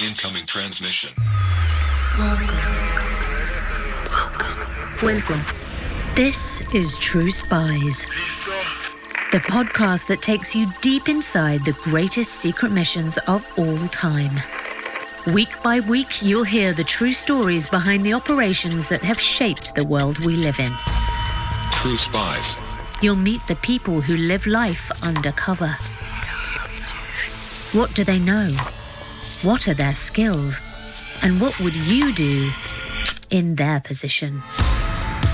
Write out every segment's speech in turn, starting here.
Incoming transmission. Welcome. This is True Spies, the podcast that takes you deep inside the greatest secret missions of all time. Week by week, you'll hear the true stories behind the operations that have shaped the world we live in. True Spies. You'll meet the people who live life undercover. What do they know? What are their skills? And what would you do in their position?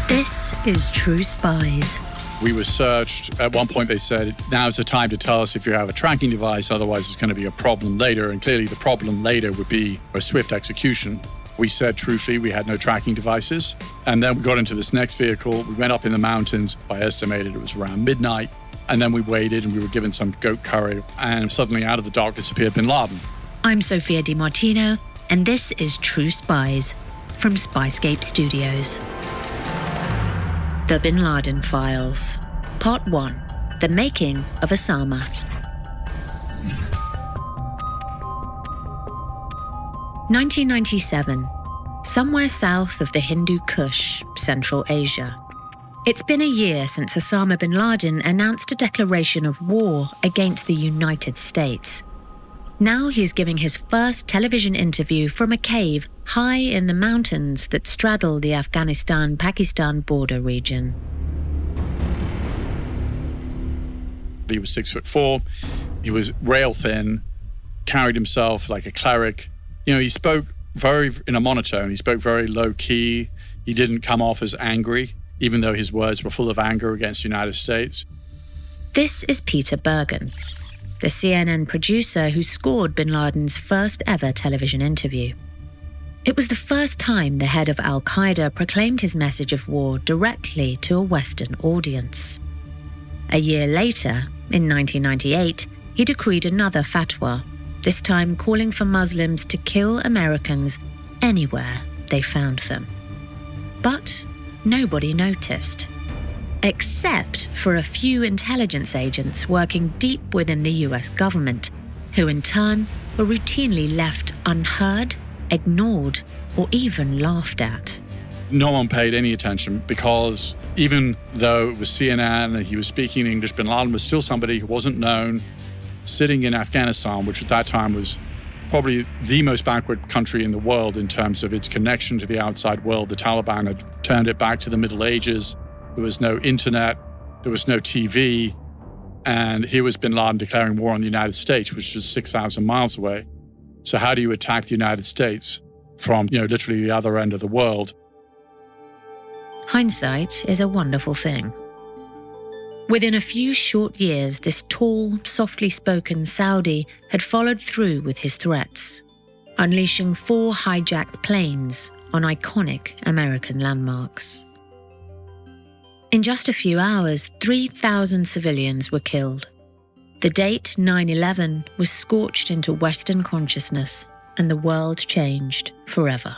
This is True Spies. We were searched. At one point they said, now's the time to tell us if you have a tracking device, otherwise it's going to be a problem later. And clearly the problem later would be a swift execution. We said truthfully we had no tracking devices. And then we got into this next vehicle. We went up in the mountains. I estimated it was around midnight. And then we waited and we were given some goat curry. And suddenly out of the darkness appeared bin Laden. I'm Sophia di Martino, and this is True Spies from SPYSCAPE Studios. The Bin Laden Files, Part 1, The Making of Osama. (1997), somewhere south of the Hindu Kush, Central Asia. It's been a year since Osama bin Laden announced a declaration of war against the United States. Now he's giving his first television interview from a cave high in the mountains that straddle the Afghanistan-Pakistan border region. He was 6'4", he was rail thin, carried himself like a cleric. You know, he spoke in a monotone, he spoke very low key. He didn't come off as angry, even though his words were full of anger against the United States. This is Peter Bergen, the CNN producer who scored bin Laden's first ever television interview. It was the first time the head of Al-Qaeda proclaimed his message of war directly to a Western audience. A year later, in 1998, he decreed another fatwa, this time calling for Muslims to kill Americans anywhere they found them. But nobody noticed, except for a few intelligence agents working deep within the US government, who in turn were routinely left unheard, ignored, or even laughed at. No one paid any attention because even though it was CNN and he was speaking English, bin Laden was still somebody who wasn't known, sitting in Afghanistan, which at that time was probably the most backward country in the world in terms of its connection to the outside world. The Taliban had turned it back to the Middle Ages. There was no internet, there was no TV, and here was bin Laden declaring war on the United States, which was 6,000 miles away. So how do you attack the United States from, literally the other end of the world? Hindsight is a wonderful thing. Within a few short years, this tall, softly spoken Saudi had followed through with his threats, unleashing 4 hijacked planes on iconic American landmarks. In just a few hours, 3,000 civilians were killed. The date 9/11 was scorched into Western consciousness, and the world changed forever.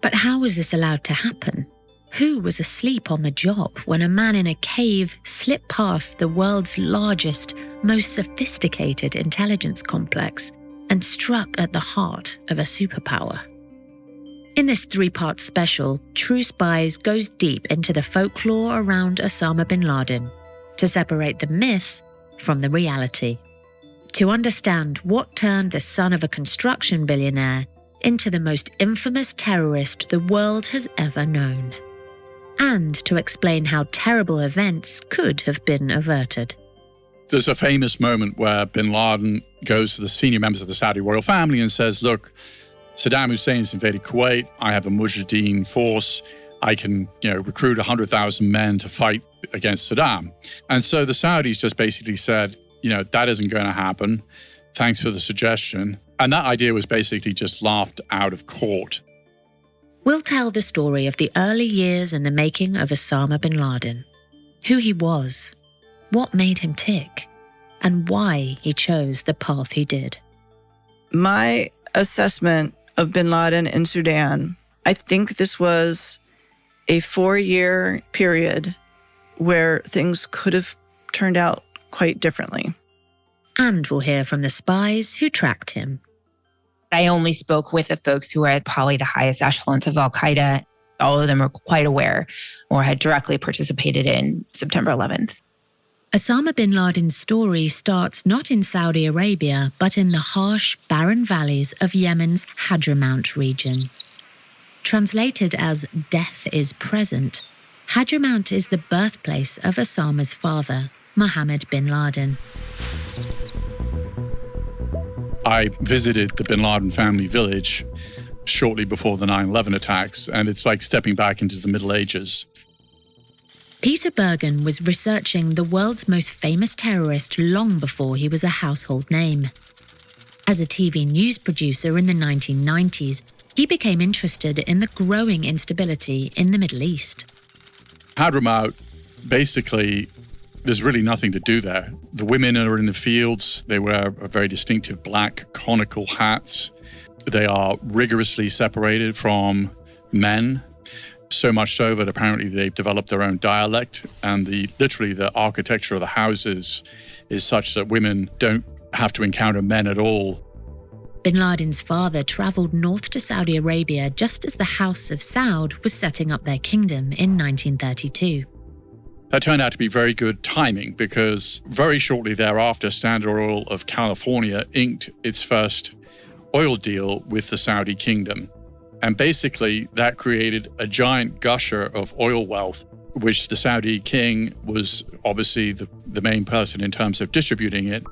But how was this allowed to happen? Who was asleep on the job when a man in a cave slipped past the world's largest, most sophisticated intelligence complex and struck at the heart of a superpower? In this 3-part special, True Spies goes deep into the folklore around Osama bin Laden to separate the myth from the reality, to understand what turned the son of a construction billionaire into the most infamous terrorist the world has ever known, and to explain how terrible events could have been averted. There's a famous moment where bin Laden goes to the senior members of the Saudi royal family and says, look, Saddam Hussein's invaded Kuwait. I have a Mujahideen force. I can, recruit 100,000 men to fight against Saddam. And so the Saudis just basically said, that isn't going to happen. Thanks for the suggestion. And that idea was basically just laughed out of court. We'll tell the story of the early years in the making of Osama bin Laden, who he was, what made him tick, and why he chose the path he did. My assessment of bin Laden in Sudan, I think this was a 4-year period where things could have turned out quite differently. And we'll hear from the spies who tracked him. I only spoke with the folks who were at probably the highest echelons of al-Qaeda. All of them were quite aware or had directly participated in September 11th. Osama bin Laden's story starts not in Saudi Arabia, but in the harsh, barren valleys of Yemen's Hadramaut region. Translated as "death is present," Hadramaut is the birthplace of Osama's father, Mohammed bin Laden. I visited the bin Laden family village shortly before the 9/11 attacks, and it's like stepping back into the Middle Ages. Peter Bergen was researching the world's most famous terrorist long before he was a household name. As a TV news producer in the 1990s, he became interested in the growing instability in the Middle East. Hadramaut, basically, there's really nothing to do there. The women are in the fields. They wear very distinctive black conical hats. They are rigorously separated from men. So much so that apparently they've developed their own dialect, and literally the architecture of the houses is such that women don't have to encounter men at all. Bin Laden's father traveled north to Saudi Arabia just as the House of Saud was setting up their kingdom in 1932. That turned out to be very good timing because very shortly thereafter, Standard Oil of California inked its first oil deal with the Saudi kingdom. And basically, that created a giant gusher of oil wealth, which the Saudi king was obviously the main person in terms of distributing it.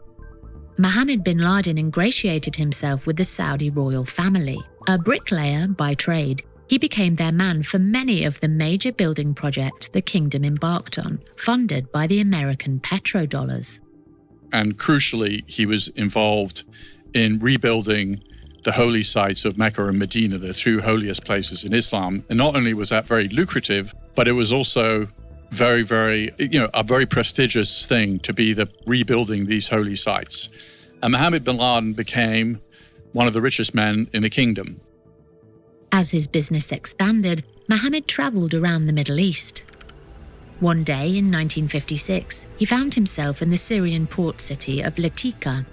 Mohammed bin Laden ingratiated himself with the Saudi royal family. A bricklayer by trade, he became their man for many of the major building projects the kingdom embarked on, funded by the American petrodollars. And crucially, he was involved in rebuilding the holy sites of Mecca and Medina, the two holiest places in Islam. And not only was that very lucrative, but it was also very, very, a very prestigious thing to be rebuilding these holy sites. And Mohammed bin Laden became one of the richest men in the kingdom. As his business expanded, Mohammed traveled around the Middle East. One day in 1956, he found himself in the Syrian port city of Latika.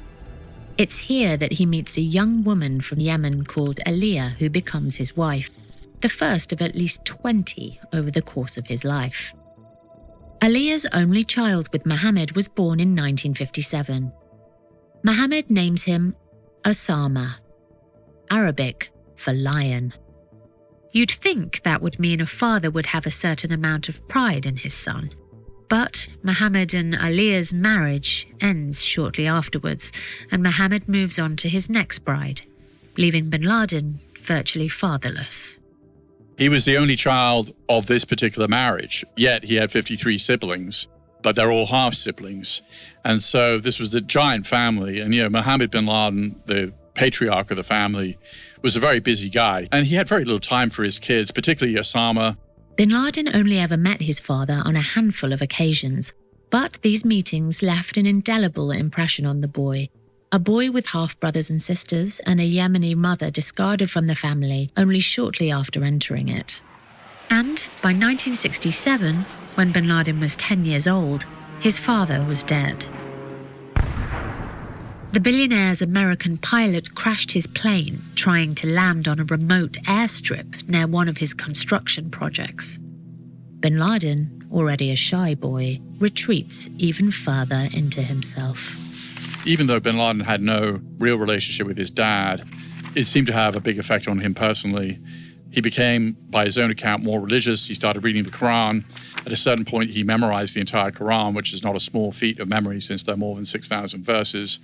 It's here that he meets a young woman from Yemen called Aliyah, who becomes his wife, the first of at least 20 over the course of his life. Aliyah's only child with Mohammed was born in 1957. Mohammed names him Osama, Arabic for lion. You'd think that would mean a father would have a certain amount of pride in his son. But Mohammed and Aliyah's marriage ends shortly afterwards, and Mohammed moves on to his next bride, leaving bin Laden virtually fatherless. He was the only child of this particular marriage, yet he had 53 siblings, but they're all half-siblings. And so this was a giant family. And, Mohammed bin Laden, the patriarch of the family, was a very busy guy. And he had very little time for his kids, particularly Osama. Bin Laden only ever met his father on a handful of occasions, but these meetings left an indelible impression on the boy. A boy with half-brothers and sisters and a Yemeni mother discarded from the family only shortly after entering it. And by 1967, when bin Laden was 10 years old, his father was dead. The billionaire's American pilot crashed his plane trying to land on a remote airstrip near one of his construction projects. Bin Laden, already a shy boy, retreats even further into himself. Even though bin Laden had no real relationship with his dad, it seemed to have a big effect on him personally. He became, by his own account, more religious. He started reading the Quran. At a certain point, he memorized the entire Quran, which is not a small feat of memory since there are more than 6,000 verses.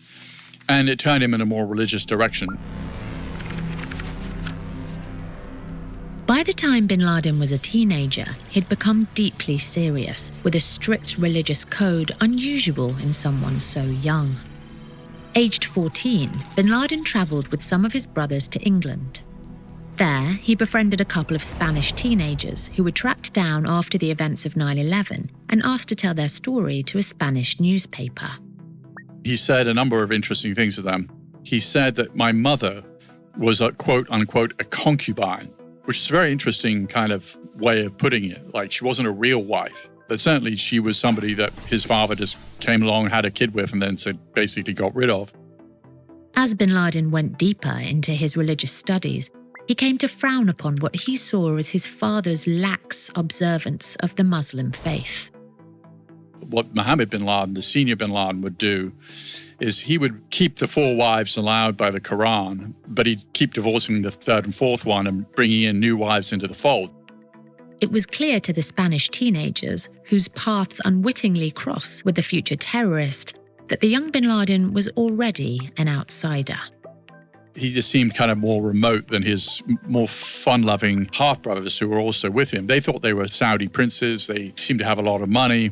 And it turned him in a more religious direction. By the time bin Laden was a teenager, he'd become deeply serious, with a strict religious code unusual in someone so young. Aged 14, bin Laden traveled with some of his brothers to England. There, he befriended a couple of Spanish teenagers who were tracked down after the events of 9/11 and asked to tell their story to a Spanish newspaper. He said a number of interesting things to them. He said that my mother was a quote-unquote a concubine, which is a very interesting kind of way of putting it. Like, she wasn't a real wife, but certainly she was somebody that his father just came along, had a kid with, and then basically got rid of. As bin Laden went deeper into his religious studies, he came to frown upon what he saw as his father's lax observance of the Muslim faith. What Mohammed bin Laden, the senior bin Laden, would do is he would keep the 4 wives allowed by the Quran, but he'd keep divorcing the 3rd and 4th one and bringing in new wives into the fold. It was clear to the Spanish teenagers, whose paths unwittingly cross with the future terrorist, that the young bin Laden was already an outsider. He just seemed kind of more remote than his more fun-loving half-brothers who were also with him. They thought they were Saudi princes. They seemed to have a lot of money.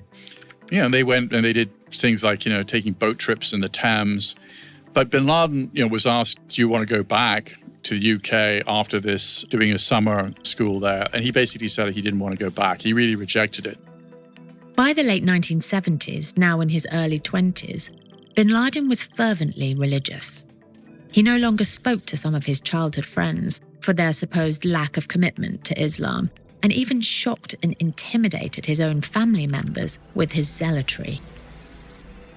They went and they did things like, taking boat trips in the Thames. But bin Laden, was asked, do you want to go back to the UK after this, doing a summer school there? And he basically said he didn't want to go back. He really rejected it. By the late 1970s, now in his early 20s, bin Laden was fervently religious. He no longer spoke to some of his childhood friends for their supposed lack of commitment to Islam, and even shocked and intimidated his own family members with his zealotry.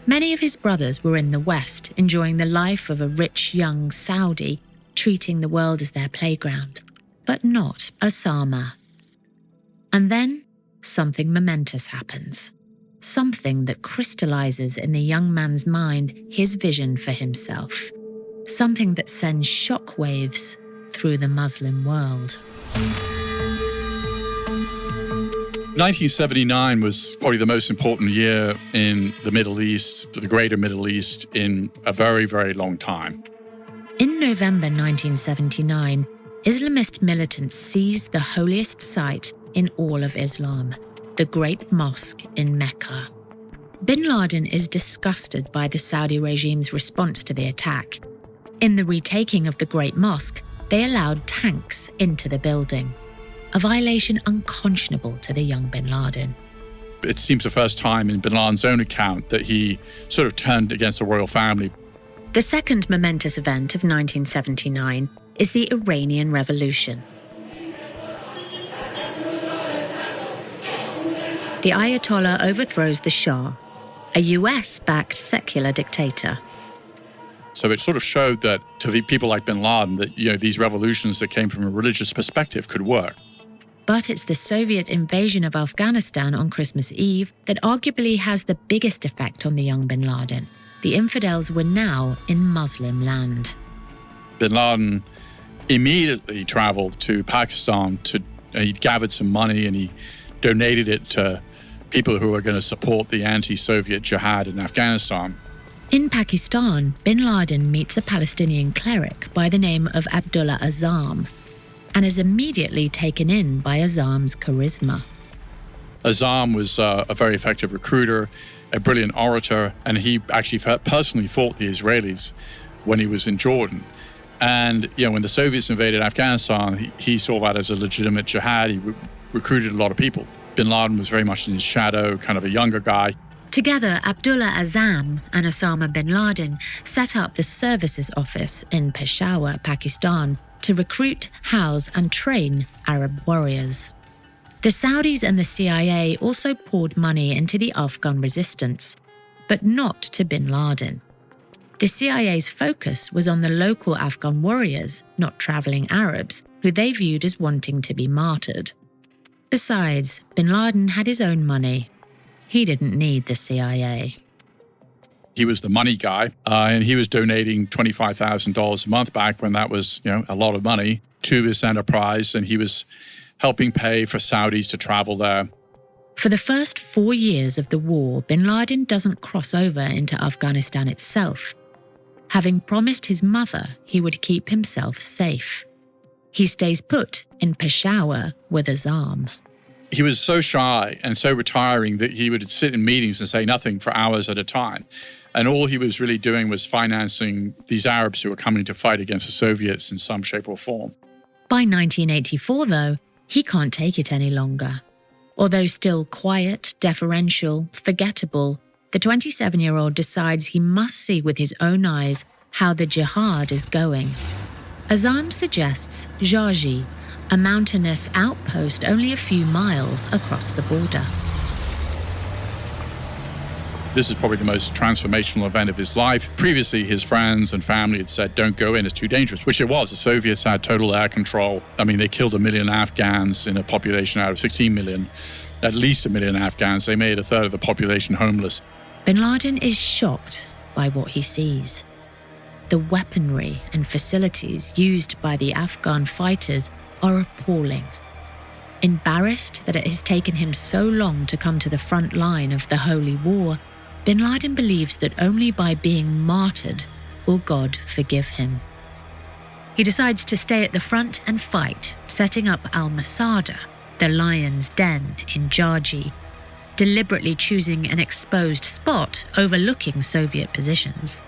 Many of his brothers were in the West, enjoying the life of a rich young Saudi, treating the world as their playground, but not Osama. And then something momentous happens. Something that crystallizes in the young man's mind his vision for himself. Something that sends shockwaves through the Muslim world. 1979 was probably the most important year in the Middle East, the greater Middle East, in a very, very long time. In November 1979, Islamist militants seized the holiest site in all of Islam, the Great Mosque in Mecca. Bin Laden is disgusted by the Saudi regime's response to the attack. In the retaking of the Great Mosque, they allowed tanks into the building, a violation unconscionable to the young bin Laden. It seems the first time in bin Laden's own account that he sort of turned against the royal family. The second momentous event of 1979 is the Iranian Revolution. The Ayatollah overthrows the Shah, a US-backed secular dictator. So it sort of showed that to the people like bin Laden that, these revolutions that came from a religious perspective could work. But it's the Soviet invasion of Afghanistan on Christmas Eve that arguably has the biggest effect on the young bin Laden. The infidels were now in Muslim land. Bin Laden immediately traveled to Pakistan he gathered some money and he donated it to people who were going to support the anti-Soviet jihad in Afghanistan. In Pakistan, bin Laden meets a Palestinian cleric by the name of Abdullah Azzam and is immediately taken in by Azzam's charisma. Azzam was a very effective recruiter, a brilliant orator, and he actually personally fought the Israelis when he was in Jordan. And, when the Soviets invaded Afghanistan, he saw that as a legitimate jihad. He recruited a lot of people. Bin Laden was very much in his shadow, kind of a younger guy. Together, Abdullah Azzam and Osama bin Laden set up the Services Office in Peshawar, Pakistan, to recruit, house, and train Arab warriors. The Saudis and the CIA also poured money into the Afghan resistance, but not to bin Laden. The CIA's focus was on the local Afghan warriors, not traveling Arabs, who they viewed as wanting to be martyred. Besides, bin Laden had his own money. He didn't need the CIA. He was the money guy, and he was donating $25,000 a month back when that was, a lot of money to this enterprise, and he was helping pay for Saudis to travel there. For the first 4 years of the war, bin Laden doesn't cross over into Afghanistan itself. Having promised his mother he would keep himself safe. He stays put in Peshawar with Azzam. He was so shy and so retiring that he would sit in meetings and say nothing for hours at a time. And all he was really doing was financing these Arabs who were coming to fight against the Soviets in some shape or form. By 1984, though, he can't take it any longer. Although still quiet, deferential, forgettable, the 27-year-old decides he must see with his own eyes how the jihad is going. Azzam suggests Jaji, a mountainous outpost only a few miles across the border. This is probably the most transformational event of his life. Previously, his friends and family had said, don't go in, it's too dangerous, which it was. The Soviets had total air control. I mean, they killed 1 million Afghans in a population out of 16 million. At least 1 million Afghans. They made a third of the population homeless. Bin Laden is shocked by what he sees. The weaponry and facilities used by the Afghan fighters are appalling. Embarrassed that it has taken him so long to come to the front line of the Holy War, Bin Laden believes that only by being martyred will God forgive him. He decides to stay at the front and fight, setting up al-Masada, the lion's den in Jarji, deliberately choosing an exposed spot overlooking Soviet positions.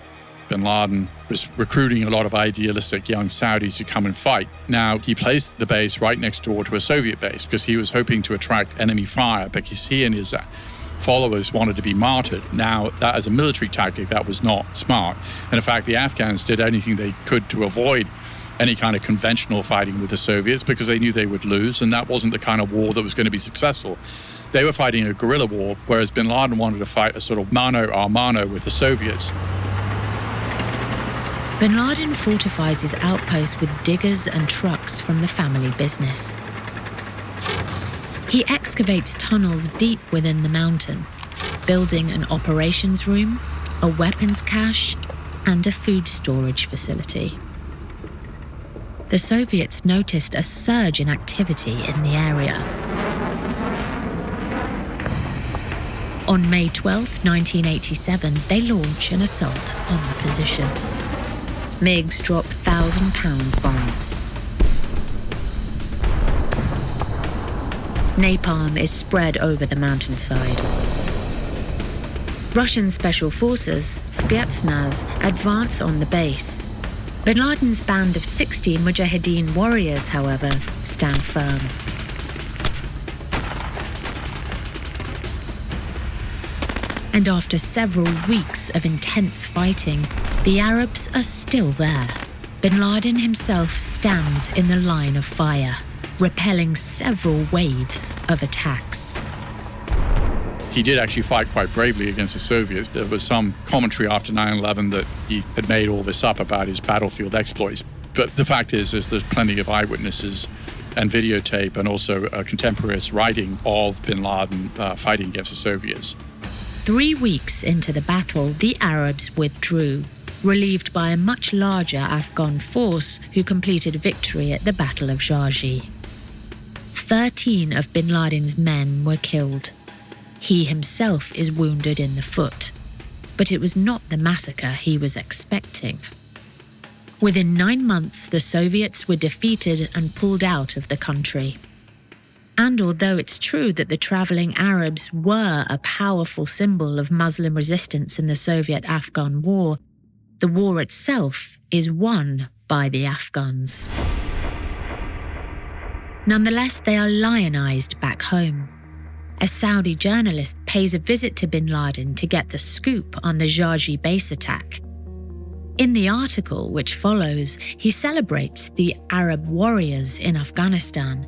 Bin Laden was recruiting a lot of idealistic young Saudis to come and fight. Now, he placed the base right next door to a Soviet base because he was hoping to attract enemy fire because he and his followers wanted to be martyred. Now, that as a military tactic, that was not smart. And in fact, the Afghans did anything they could to avoid any kind of conventional fighting with the Soviets because they knew they would lose, and that wasn't the kind of war that was going to be successful. They were fighting a guerrilla war, whereas Bin Laden wanted to fight a sort of mano a mano with the Soviets. Bin Laden fortifies his outpost with diggers and trucks from the family business. He excavates tunnels deep within the mountain, building an operations room, a weapons cache, and a food storage facility. The Soviets noticed a surge in activity in the area. On May 12, 1987, they launch an assault on the position. MiGs drop 1,000-pound bombs. Napalm is spread over the mountainside. Russian special forces, SPYSCAPE, advance on the base. Bin Laden's band of 60 Mujahideen warriors, however, stand firm. And after several weeks of intense fighting, the Arabs are still there. Bin Laden himself stands in the line of fire, repelling several waves of attacks. He did actually fight quite bravely against the Soviets. There was some commentary after 9/11 that he had made all this up about his battlefield exploits. But the fact is there's plenty of eyewitnesses and videotape and also contemporaries writing of Bin Laden fighting against the Soviets. 3 weeks into the battle, the Arabs withdrew, relieved by a much larger Afghan force who completed victory at the Battle of Jarji. 13 of Bin Laden's men were killed. He himself is wounded in the foot, but it was not the massacre he was expecting. Within 9 months, the Soviets were defeated and pulled out of the country. And although it's true that the traveling Arabs were a powerful symbol of Muslim resistance in the Soviet-Afghan war, the war itself is won by the Afghans. Nonetheless, they are lionized back home. A Saudi journalist pays a visit to Bin Laden to get the scoop on the Jarji base attack. In the article which follows, he celebrates the Arab warriors in Afghanistan,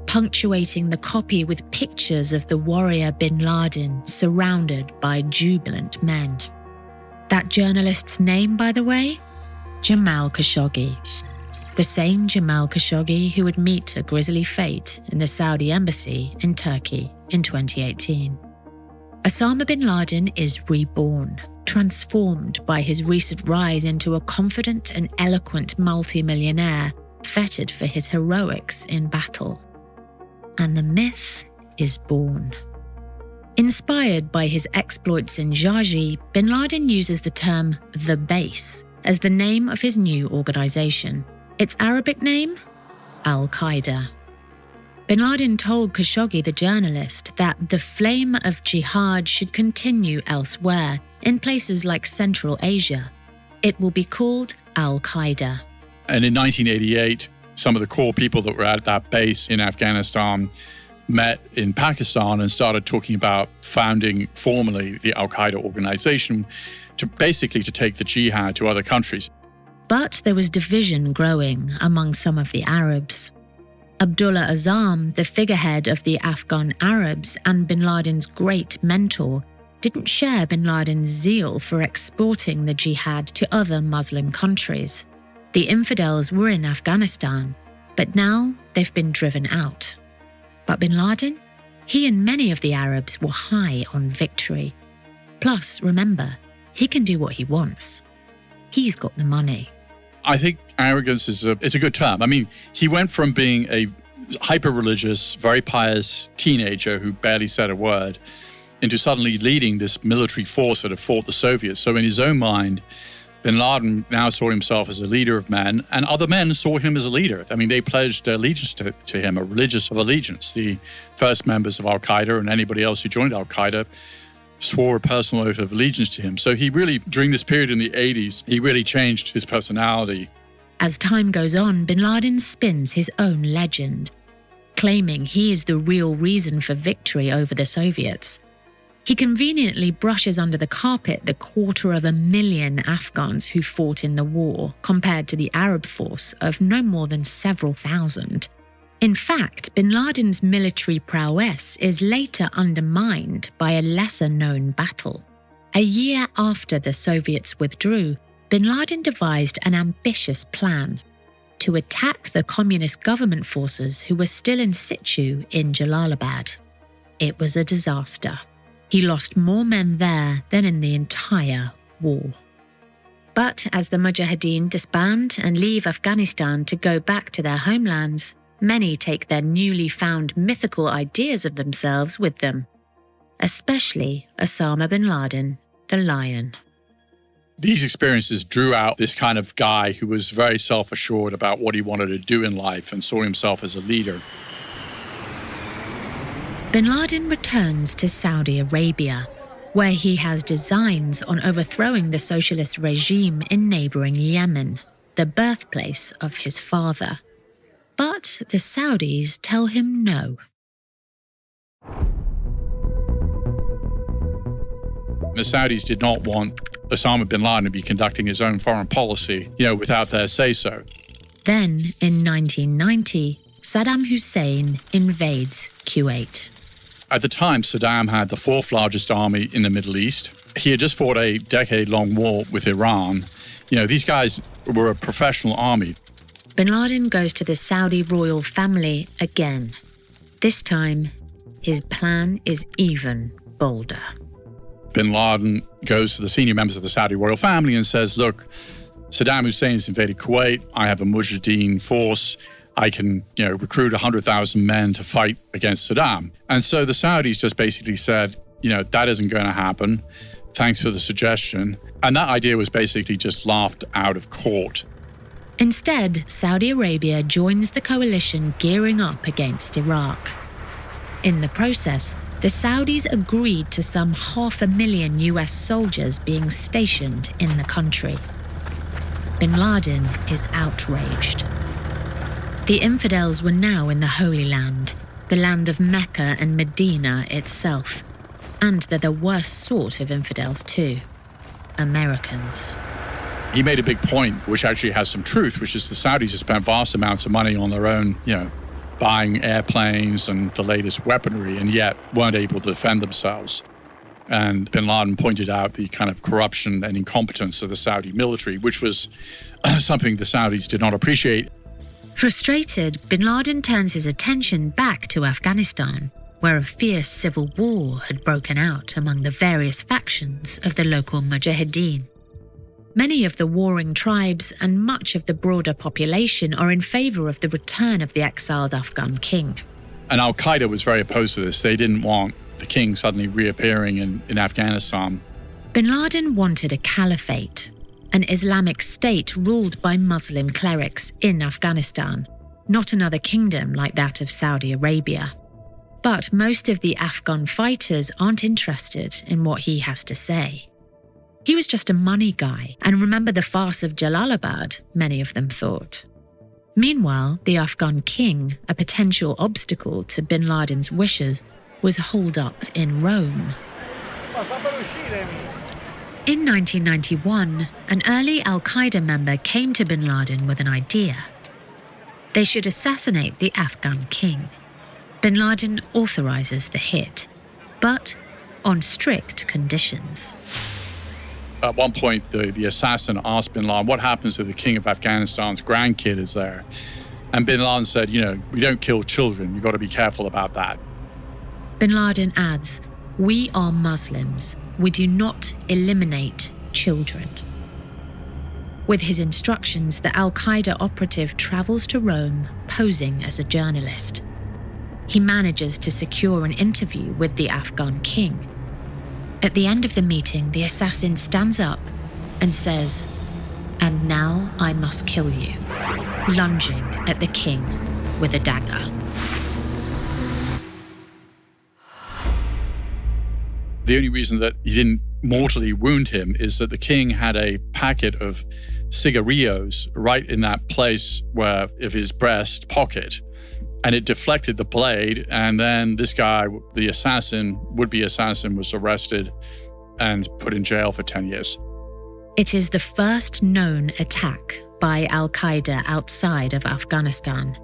punctuating the copy with pictures of the warrior Bin Laden surrounded by jubilant men. That journalist's name, by the way? Jamal Khashoggi. The same Jamal Khashoggi who would meet a grisly fate in the Saudi embassy in Turkey in 2018. Osama bin Laden is reborn, transformed by his recent rise into a confident and eloquent multimillionaire, feted for his heroics in battle. And the myth is born. Inspired by his exploits in Jarji, Bin Laden uses the term the base as the name of his new organization. Its Arabic name? Al-Qaeda. Bin Laden told Khashoggi, the journalist, that the flame of jihad should continue elsewhere, in places like Central Asia. It will be called Al-Qaeda. And in 1988, some of the core people that were at that base in Afghanistan met in Pakistan and started talking about founding formally the Al-Qaeda organization to take the jihad to other countries. But there was division growing among some of the Arabs. Abdullah Azzam, the figurehead of the Afghan Arabs and Bin Laden's great mentor, didn't share bin Laden's zeal for exporting the jihad to other Muslim countries. The infidels were in Afghanistan, but now they've been driven out. But bin Laden? He and many of the Arabs were high on victory. Plus, remember, he can do what he wants. He's got the money. I think arrogance is a good term. I mean, he went from being a hyper-religious, very pious teenager who barely said a word into suddenly leading this military force that had fought the Soviets. So in his own mind, bin Laden now saw himself as a leader of men, and other men saw him as a leader. I mean, they pledged their allegiance to him, a religious of allegiance. The first members of Al-Qaeda and anybody else who joined Al-Qaeda swore a personal oath of allegiance to him. So he really, during this period in the 80s, he really changed his personality. As time goes on, bin Laden spins his own legend, claiming he is the real reason for victory over the Soviets. He conveniently brushes under the carpet the 250,000 Afghans who fought in the war, compared to the Arab force of no more than several thousand. In fact, bin Laden's military prowess is later undermined by a lesser-known battle. A year after the Soviets withdrew, bin Laden devised an ambitious plan to attack the communist government forces who were still in situ in Jalalabad. It was a disaster. He lost more men there than in the entire war. But as the Mujahideen disband and leave Afghanistan to go back to their homelands, many take their newly found mythical ideas of themselves with them, especially Osama bin Laden, the Lion. These experiences drew out this kind of guy who was very self-assured about what he wanted to do in life and saw himself as a leader. Bin Laden returns to Saudi Arabia, where he has designs on overthrowing the socialist regime in neighboring Yemen, the birthplace of his father. But the Saudis tell him no. The Saudis did not want Osama bin Laden to be conducting his own foreign policy, without their say-so. Then, in 1990, Saddam Hussein invades Kuwait. At the time, Saddam had the fourth largest army in the Middle East. He had just fought a decade-long war with Iran. These guys were a professional army. Bin Laden goes to the Saudi royal family again. This time, his plan is even bolder. Bin Laden goes to the senior members of the Saudi royal family and says, look, Saddam Hussein has invaded Kuwait. I have a Mujahideen force. I can, recruit 100,000 men to fight against Saddam. And so the Saudis just basically said, that isn't going to happen. Thanks for the suggestion. And that idea was basically just laughed out of court. Instead, Saudi Arabia joins the coalition gearing up against Iraq. In the process, the Saudis agreed to some 500,000 US soldiers being stationed in the country. Bin Laden is outraged. The infidels were now in the Holy Land, the land of Mecca and Medina itself. And they're the worst sort of infidels too, Americans. He made a big point, which actually has some truth, which is the Saudis have spent vast amounts of money on their own, buying airplanes and the latest weaponry, and yet weren't able to defend themselves. And bin Laden pointed out the kind of corruption and incompetence of the Saudi military, which was something the Saudis did not appreciate. Frustrated, bin Laden turns his attention back to Afghanistan, where a fierce civil war had broken out among the various factions of the local Mujahideen. Many of the warring tribes and much of the broader population are in favor of the return of the exiled Afghan king. And Al-Qaeda was very opposed to this. They didn't want the king suddenly reappearing in Afghanistan. Bin Laden wanted a caliphate, an Islamic state ruled by Muslim clerics in Afghanistan, not another kingdom like that of Saudi Arabia. But most of the Afghan fighters aren't interested in what he has to say. He was just a money guy, and remember the farce of Jalalabad, many of them thought. Meanwhile, the Afghan king, a potential obstacle to bin Laden's wishes, was holed up in Rome. In 1991, an early Al-Qaeda member came to bin Laden with an idea. They should assassinate the Afghan king. Bin Laden authorizes the hit, but on strict conditions. At one point, the assassin asked bin Laden, what happens if the king of Afghanistan's grandkid is there? And bin Laden said, we don't kill children. You've got to be careful about that. Bin Laden adds, "We are Muslims. We do not eliminate children." With his instructions, the Al-Qaeda operative travels to Rome, posing as a journalist. He manages to secure an interview with the Afghan king. At the end of the meeting, the assassin stands up and says, "And now I must kill you," lunging at the king with a dagger. The only reason that he didn't mortally wound him is that the king had a packet of cigarillos right in that place of his breast pocket, and it deflected the blade. And then this guy, the assassin, would-be assassin, was arrested and put in jail for 10 years. It is the first known attack by Al-Qaeda outside of Afghanistan.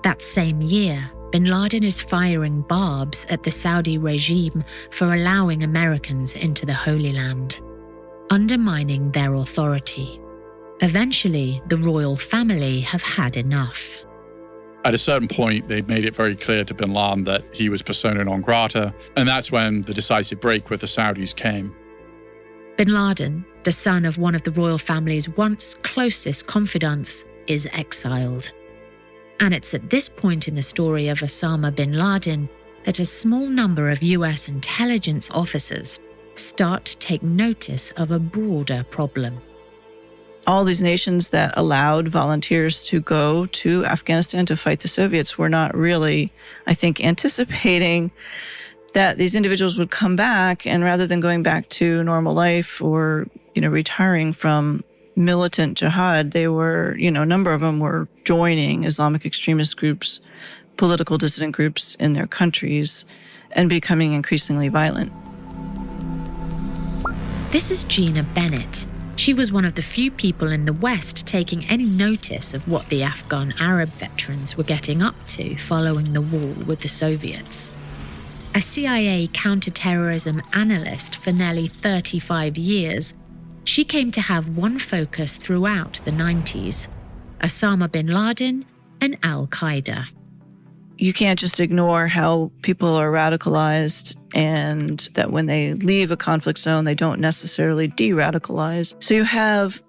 That same year, bin Laden is firing barbs at the Saudi regime for allowing Americans into the Holy Land, undermining their authority. Eventually, the royal family have had enough. At a certain point, they made it very clear to bin Laden that he was persona non grata, and that's when the decisive break with the Saudis came. Bin Laden, the son of one of the royal family's once closest confidants, is exiled. And it's at this point in the story of Osama bin Laden that a small number of US intelligence officers start to take notice of a broader problem. All these nations that allowed volunteers to go to Afghanistan to fight the Soviets were not really, I think, anticipating that these individuals would come back, and rather than going back to normal life or, retiring from militant jihad, they were, a number of them were joining Islamic extremist groups, political dissident groups in their countries, and becoming increasingly violent. This is Gina Bennett. She was one of the few people in the West taking any notice of what the Afghan Arab veterans were getting up to following the war with the Soviets. A CIA counterterrorism analyst for nearly 35 years, she came to have one focus throughout the 90s: Osama bin Laden and Al-Qaeda. You can't just ignore how people are radicalized, and that when they leave a conflict zone, they don't necessarily de-radicalize. So you have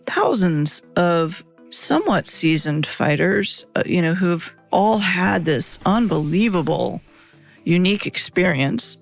thousands of somewhat seasoned fighters, who've all had this unbelievable, unique experience,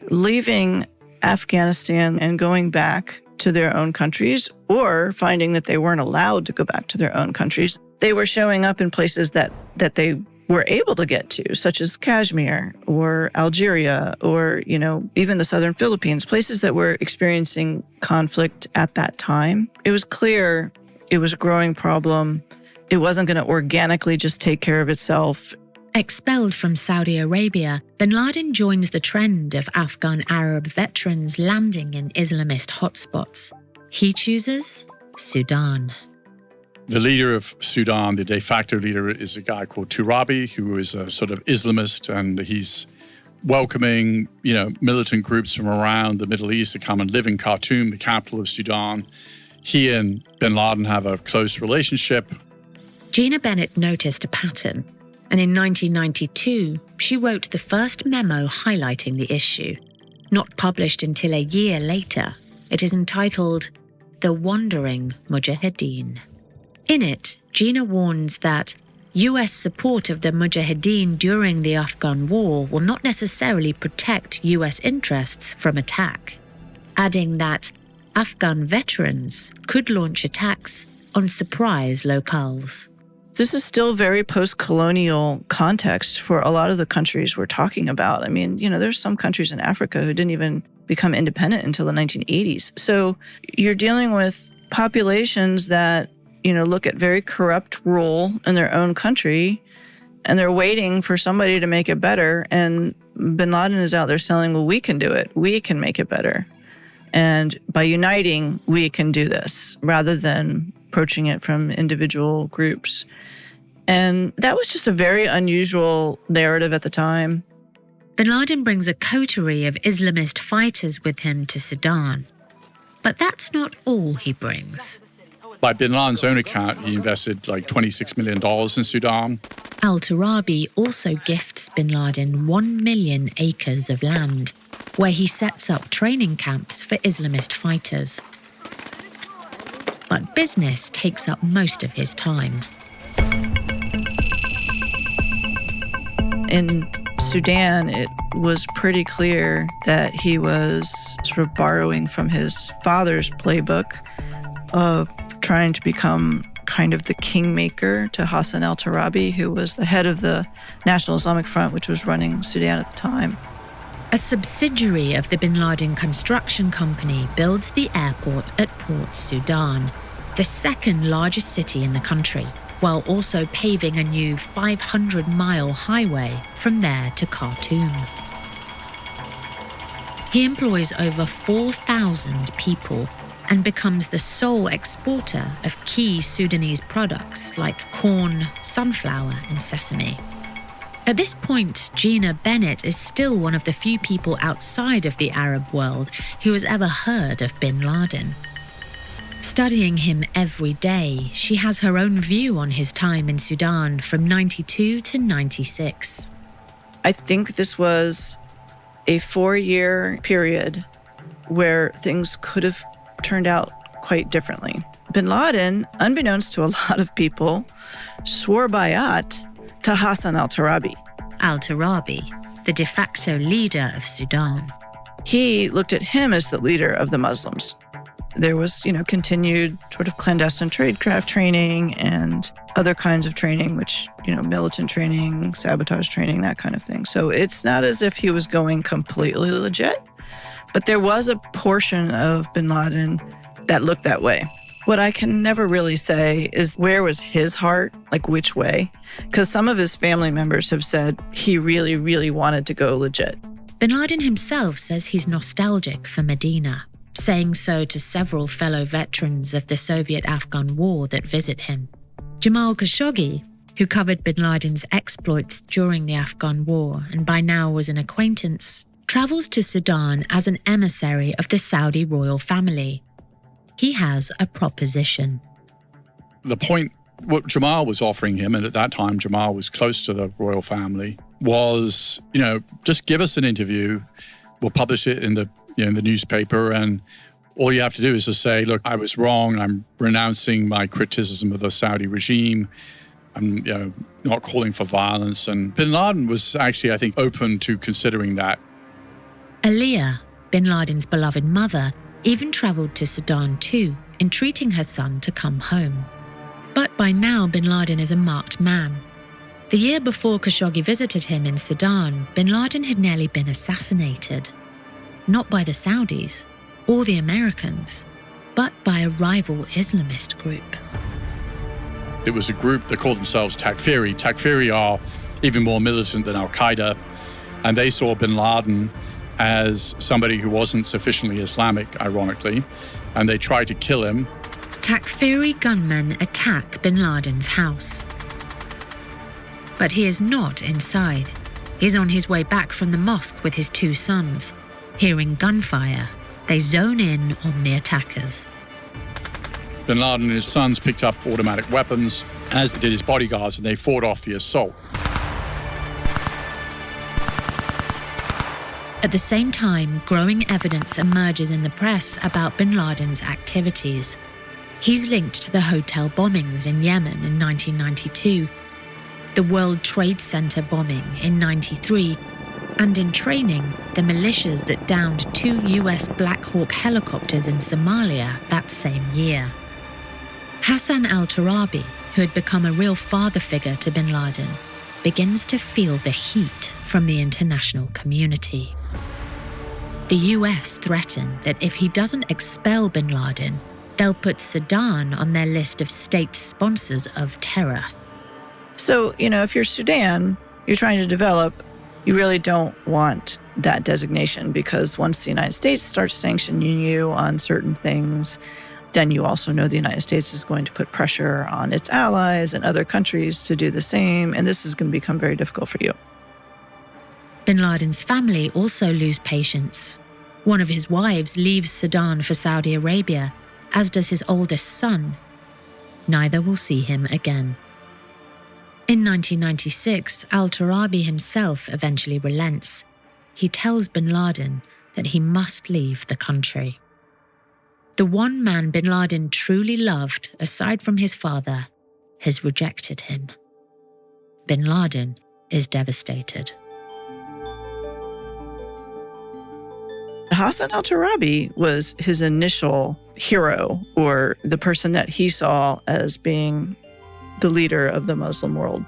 leaving Afghanistan and going back to their own countries, or finding that they weren't allowed to go back to their own countries. They were showing up in places that they were able to get to, such as Kashmir or Algeria or, even the southern Philippines, places that were experiencing conflict at that time. It was clear it was a growing problem. It wasn't going to organically just take care of itself. Expelled from Saudi Arabia, bin Laden joins the trend of Afghan Arab veterans landing in Islamist hotspots. He chooses Sudan. The leader of Sudan, the de facto leader, is a guy called Turabi, who is a sort of Islamist, and he's welcoming, militant groups from around the Middle East to come and live in Khartoum, the capital of Sudan. He and bin Laden have a close relationship. Gina Bennett noticed a pattern, and in 1992, she wrote the first memo highlighting the issue. Not published until a year later, it is entitled The Wandering Mujahideen. In it, Gina warns that US support of the Mujahideen during the Afghan war will not necessarily protect US interests from attack, adding that Afghan veterans could launch attacks on surprise locales. This is still very post-colonial context for a lot of the countries we're talking about. I mean, there's some countries in Africa who didn't even become independent until the 1980s. So you're dealing with populations that look at very corrupt rule in their own country, and they're waiting for somebody to make it better. And bin Laden is out there saying, well, we can do it. We can make it better. And by uniting, we can do this, rather than approaching it from individual groups. And that was just a very unusual narrative at the time. Bin Laden brings a coterie of Islamist fighters with him to Sudan. But that's not all he brings. By bin Laden's own account, he invested like $26 million in Sudan. Al-Turabi also gifts bin Laden 1 million acres of land, where he sets up training camps for Islamist fighters. But business takes up most of his time. In Sudan, it was pretty clear that he was sort of borrowing from his father's playbook of trying to become kind of the kingmaker to Hassan al-Turabi, who was the head of the National Islamic Front, which was running Sudan at the time. A subsidiary of the bin Laden construction company builds the airport at Port Sudan, the second largest city in the country, while also paving a new 500-mile highway from there to Khartoum. He employs over 4,000 people and becomes the sole exporter of key Sudanese products like corn, sunflower, and sesame. At this point, Gina Bennett is still one of the few people outside of the Arab world who has ever heard of bin Laden. Studying him every day, she has her own view on his time in Sudan from 92 to 96. I think this was a 4-year period where things could have turned out quite differently. Bin Laden, unbeknownst to a lot of people, swore bayat to Hassan al-Turabi. Al-Turabi, the de facto leader of Sudan. He looked at him as the leader of the Muslims. There was, continued sort of clandestine tradecraft training and other kinds of training, which, militant training, sabotage training, that kind of thing. So it's not as if he was going completely legit, but there was a portion of bin Laden that looked that way. What I can never really say is where was his heart, like which way? Because some of his family members have said he really, really wanted to go legit. Bin Laden himself says he's nostalgic for Medina, saying so to several fellow veterans of the Soviet-Afghan war that visit him. Jamal Khashoggi, who covered bin Laden's exploits during the Afghan war and by now was an acquaintance, travels to Sudan as an emissary of the Saudi royal family. He has a proposition. The point what Jamal was offering him, and at that time Jamal was close to the royal family, was, just give us an interview. We'll publish it in the newspaper, and all you have to do is just say, look, I was wrong. I'm renouncing my criticism of the Saudi regime. I'm not calling for violence. And bin Laden was actually, I think, open to considering that. Aliyah, bin Laden's beloved mother, even traveled to Sudan too, entreating her son to come home. But by now, bin Laden is a marked man. The year before Khashoggi visited him in Sudan, bin Laden had nearly been assassinated. Not by the Saudis or the Americans, but by a rival Islamist group. It was a group that called themselves Takfiri. Takfiri are even more militant than Al-Qaeda, and they saw bin Laden as somebody who wasn't sufficiently Islamic, ironically, and they tried to kill him. Takfiri gunmen attack bin Laden's house. But he is not inside. He's on his way back from the mosque with his 2 sons. Hearing gunfire, they zone in on the attackers. Bin Laden and his sons picked up automatic weapons, as did his bodyguards, and they fought off the assault. At the same time, growing evidence emerges in the press about bin Laden's activities. He's linked to the hotel bombings in Yemen in 1992, the World Trade Center bombing in 93, and in training, the militias that downed 2 US Black Hawk helicopters in Somalia that same year. Hassan al-Turabi, who had become a real father figure to bin Laden, begins to feel the heat from the international community. The US threaten that if he doesn't expel bin Laden, they'll put Sudan on their list of state sponsors of terror. So, if you're Sudan, you're trying to develop, you really don't want that designation, because once the United States starts sanctioning you on certain things, then you also know the United States is going to put pressure on its allies and other countries to do the same, and this is going to become very difficult for you. Bin Laden's family also lose patience. One of his wives leaves Sudan for Saudi Arabia, as does his oldest son. Neither will see him again. In 1996, al-Turabi himself eventually relents. He tells bin Laden that he must leave the country. The one man bin Laden truly loved, aside from his father, has rejected him. Bin Laden is devastated. Hassan al-Turabi was his initial hero, or the person that he saw as being the leader of the Muslim world.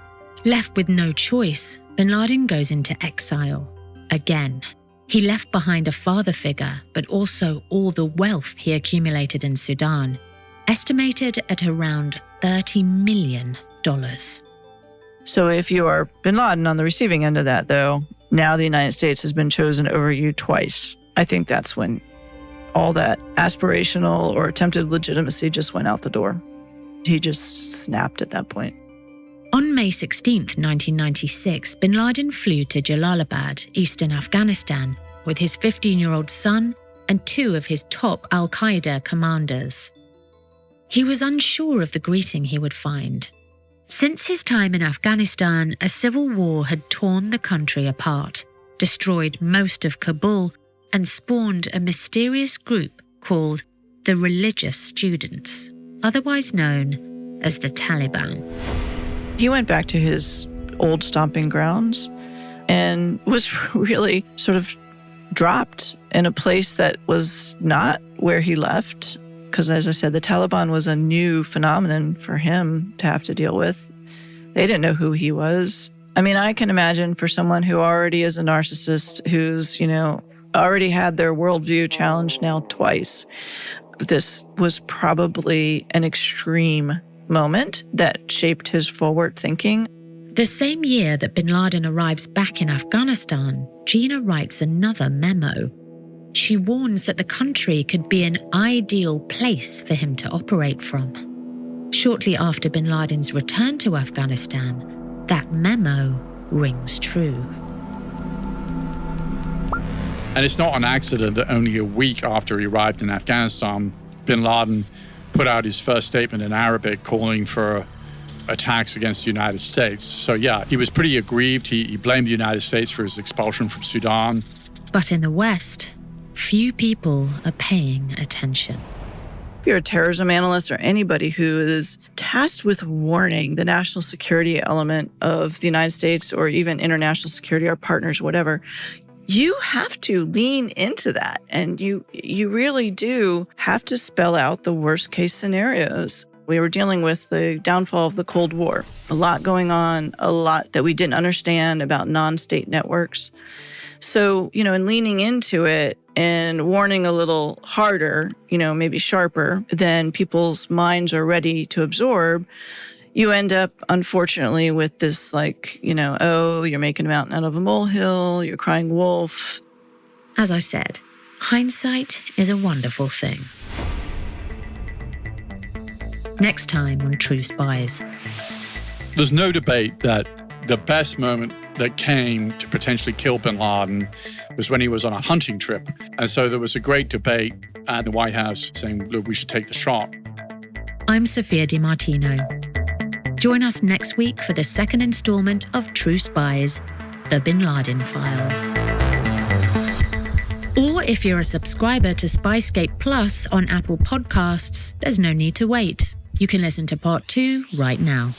Left with no choice, bin Laden goes into exile. Again, he left behind a father figure, but also all the wealth he accumulated in Sudan, estimated at around $30 million. So if you are bin Laden on the receiving end of that, though, now the United States has been chosen over you twice. I think that's when all that aspirational or attempted legitimacy just went out the door. He just snapped at that point. On May 16, 1996, bin Laden flew to Jalalabad, eastern Afghanistan, with his 15-year-old son and two of his top al-Qaeda commanders. He was unsure of the greeting he would find. Since his time in Afghanistan, a civil war had torn the country apart, destroyed most of Kabul, and spawned a mysterious group called the Religious Students, otherwise known as the Taliban. He went back to his old stomping grounds and was really sort of dropped in a place that was not where he left. Because as I said, the Taliban was a new phenomenon for him to have to deal with. They didn't know who he was. I mean, I can imagine for someone who already is a narcissist, who's, already had their worldview challenged now twice, this was probably an extreme moment that shaped his forward thinking. The same year that bin Laden arrives back in Afghanistan, Gina writes another memo. She warns that the country could be an ideal place for him to operate from. Shortly after bin Laden's return to Afghanistan, that memo rings true. And it's not an accident that only a week after he arrived in Afghanistan, bin Laden put out his first statement in Arabic calling for attacks against the United States. So yeah, he was pretty aggrieved. He blamed the United States for his expulsion from Sudan. But in the West, few people are paying attention. If you're a terrorism analyst or anybody who is tasked with warning the national security element of the United States or even international security, our partners, whatever, you have to lean into that. And you really do have to spell out the worst case scenarios. We were dealing with the downfall of the Cold War. A lot going on, a lot that we didn't understand about non-state networks. So, in leaning into it and warning a little harder, maybe sharper than people's minds are ready to absorb, you end up, unfortunately, with this you're making a mountain out of a molehill, you're crying wolf. As I said, hindsight is a wonderful thing. Next time on True Spies. There's no debate that the best moment that came to potentially kill bin Laden was when he was on a hunting trip. And so there was a great debate at the White House saying, look, we should take the shot. I'm Sophia di Martino. Join us next week for the second installment of True Spies, The Bin Laden Files. Or if you're a subscriber to SPYSCAPE Plus on Apple Podcasts, there's no need to wait. You can listen to part 2 right now.